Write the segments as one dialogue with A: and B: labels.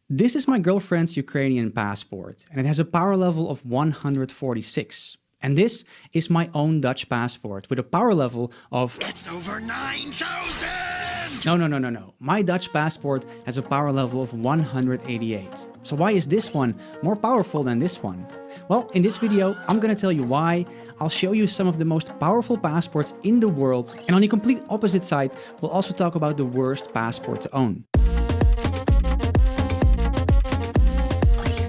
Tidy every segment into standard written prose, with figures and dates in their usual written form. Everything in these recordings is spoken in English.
A: This is my girlfriend's Ukrainian passport, and it has a power level of 146. And this is my own Dutch passport with a power level of...
B: It's over 9,000!
A: No. My Dutch passport has a power level of 188. So why is this one more powerful than this one? Well, in this video, I'm gonna tell you why. I'll show you some of the most powerful passports in the world. And on the complete opposite side, we'll also talk about the worst passport to own.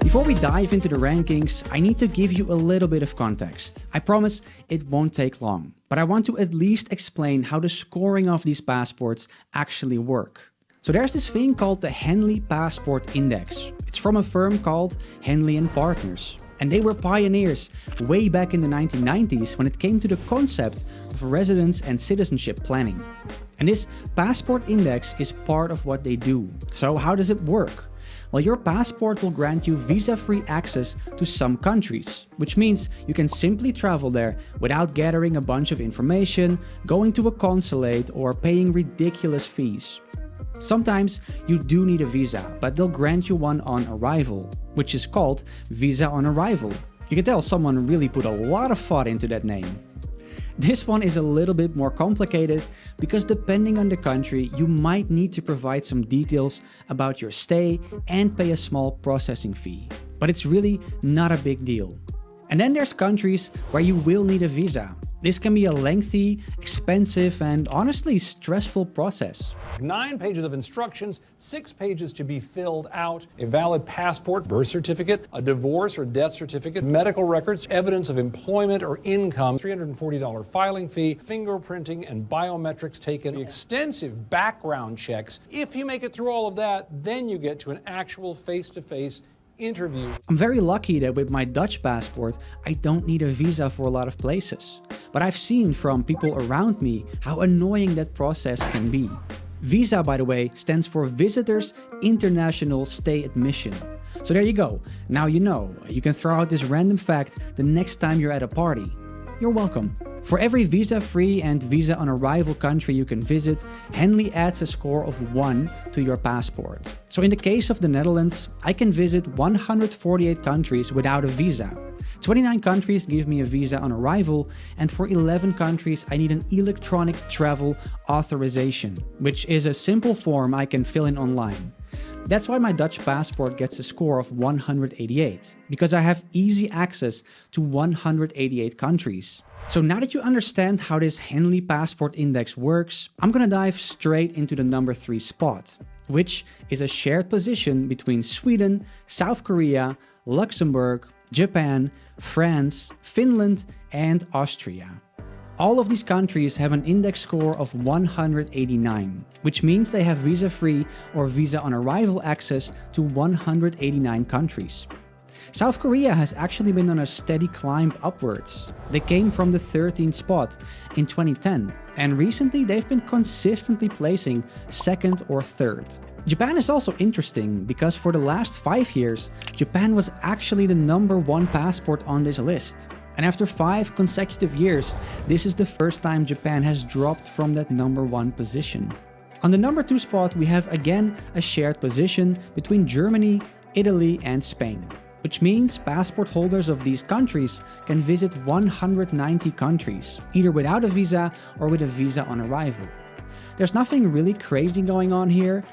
A: Before we dive into the rankings, I need to give you a little bit of context. I promise it won't take long, but I want to at least explain how the scoring of these passports actually work. So there's this thing called the Henley Passport Index. It's from a firm called Henley and Partners. And they were pioneers way back in the 1990s when it came to the concept of residence and citizenship planning. And this passport index is part of what they do. So how does it work? Well, your passport will grant you visa-free access to some countries, which means you can simply travel there without gathering a bunch of information, going to a consulate, or paying ridiculous fees. Sometimes you do need a visa, but they'll grant you one on arrival, which is called visa on arrival. You can tell someone really put a lot of thought into that name. This one is a little bit more complicated because depending on the country, you might need to provide some details about your stay and pay a small processing fee. But it's really not a big deal. And then there's countries where you will need a visa. This can be a lengthy, expensive, and honestly stressful process.
C: 9 pages of instructions, 6 pages to be filled out, a valid passport, birth certificate, a divorce or death certificate, medical records, evidence of employment or income, $340 filing fee, fingerprinting and biometrics taken, extensive background checks. If you make it through all of that, then you get to an actual face-to-face interview.
A: I'm very lucky that with my Dutch passport, I don't need a visa for a lot of places. But I've seen from people around me how annoying that process can be. Visa, by the way, stands for Visitors International Stay Admission. So there you go. Now you know. You can throw out this random fact the next time you're at a party. You're welcome. For every visa-free and visa on arrival country you can visit, Henley adds a score of 1 to your passport. So in the case of the Netherlands, I can visit 148 countries without a visa. 29 countries give me a visa on arrival, and for 11 countries I need an electronic travel authorization, which is a simple form I can fill in online. That's why my Dutch passport gets a score of 188, because I have easy access to 188 countries. So now that you understand how this Henley Passport Index works, I'm gonna dive straight into the number 3 spot, which is a shared position between Sweden, South Korea, Luxembourg, Japan, France, Finland, and Austria. All of these countries have an index score of 189, which means they have visa-free or visa on arrival access to 189 countries. South Korea has actually been on a steady climb upwards. They came from the 13th spot in 2010, and recently they've been consistently placing 2nd or 3rd. Japan is also interesting because for the last 5 years, Japan was actually the number 1 passport on this list. And after 5 consecutive years, this is the first time Japan has dropped from that number 1 position. On the number 2 spot, we have again a shared position between Germany, Italy, and Spain, which means passport holders of these countries can visit 190 countries, either without a visa or with a visa on arrival. There's nothing really crazy going on here.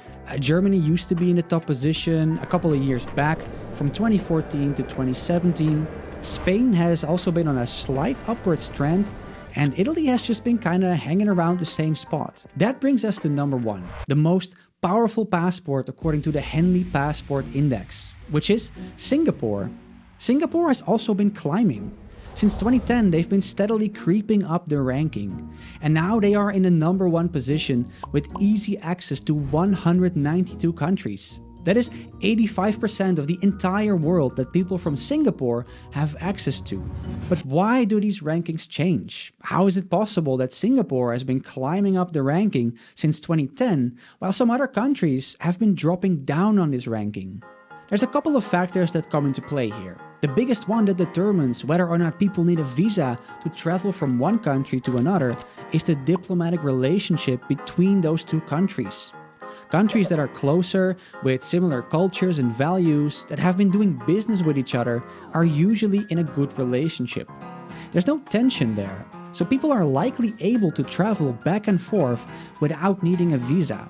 A: Germany used to be in the top position a couple of years back, from 2014 to 2017. Spain has also been on a slight upwards trend, and Italy has just been kinda hanging around the same spot. That brings us to number 1, the most powerful passport according to the Henley Passport Index, which is Singapore. Singapore has also been climbing. Since 2010, they've been steadily creeping up their ranking, and now they are in the number 1 position with easy access to 192 countries. That is 85% of the entire world that people from Singapore have access to. But why do these rankings change? How is it possible that Singapore has been climbing up the ranking since 2010, while some other countries have been dropping down on this ranking? There's a couple of factors that come into play here. The biggest one that determines whether or not people need a visa to travel from one country to another is the diplomatic relationship between those two countries. Countries that are closer, with similar cultures and values, that have been doing business with each other, are usually in a good relationship. There's no tension there, so people are likely able to travel back and forth without needing a visa.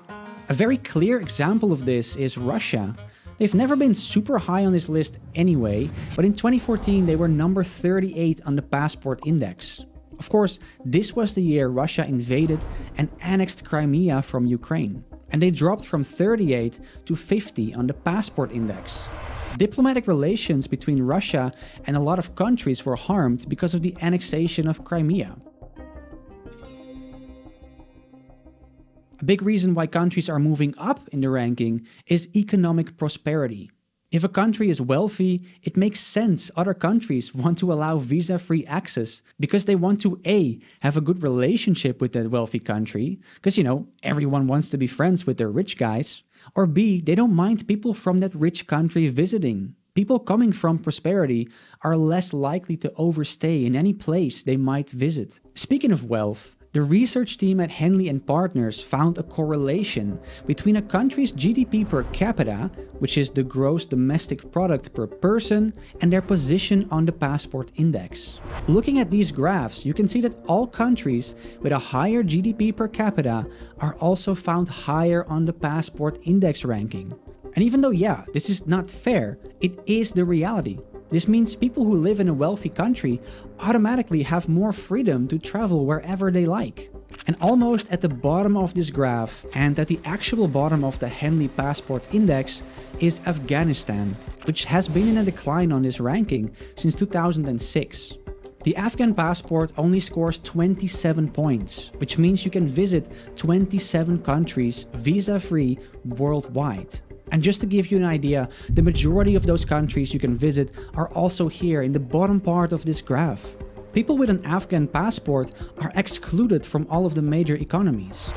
A: A very clear example of this is Russia. They've never been super high on this list anyway, but in 2014 they were number 38 on the passport index. Of course, this was the year Russia invaded and annexed Crimea from Ukraine, and they dropped from 38 to 50 on the passport index. Diplomatic relations between Russia and a lot of countries were harmed because of the annexation of Crimea. A big reason why countries are moving up in the ranking is economic prosperity. If a country is wealthy, it makes sense other countries want to allow visa-free access because they want to A, have a good relationship with that wealthy country, because everyone wants to be friends with their rich guys, or B, they don't mind people from that rich country visiting. People coming from prosperity are less likely to overstay in any place they might visit. Speaking of wealth, the research team at Henley and Partners found a correlation between a country's GDP per capita, which is the gross domestic product per person, and their position on the passport index. Looking at these graphs, you can see that all countries with a higher GDP per capita are also found higher on the passport index ranking. And even though, this is not fair, it is the reality. This means people who live in a wealthy country automatically have more freedom to travel wherever they like. And almost at the bottom of this graph, and at the actual bottom of the Henley Passport Index, is Afghanistan, which has been in a decline on this ranking since 2006. The Afghan passport only scores 27 points, which means you can visit 27 countries visa-free worldwide. And just to give you an idea, the majority of those countries you can visit are also here in the bottom part of this graph. People with an Afghan passport are excluded from all of the major economies.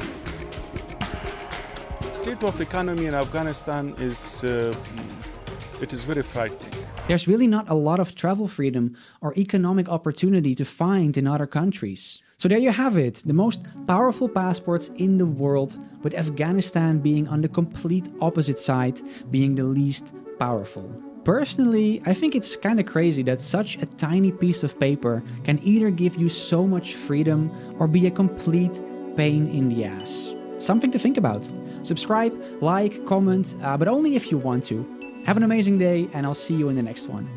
D: The state of economy in Afghanistan is very frightening.
A: There's really not a lot of travel freedom or economic opportunity to find in other countries. So there you have it, the most powerful passports in the world, with Afghanistan being on the complete opposite side, being the least powerful. Personally, I think it's kinda crazy that such a tiny piece of paper can either give you so much freedom or be a complete pain in the ass. Something to think about. Subscribe, like, comment, but only if you want to. Have an amazing day, and I'll see you in the next one.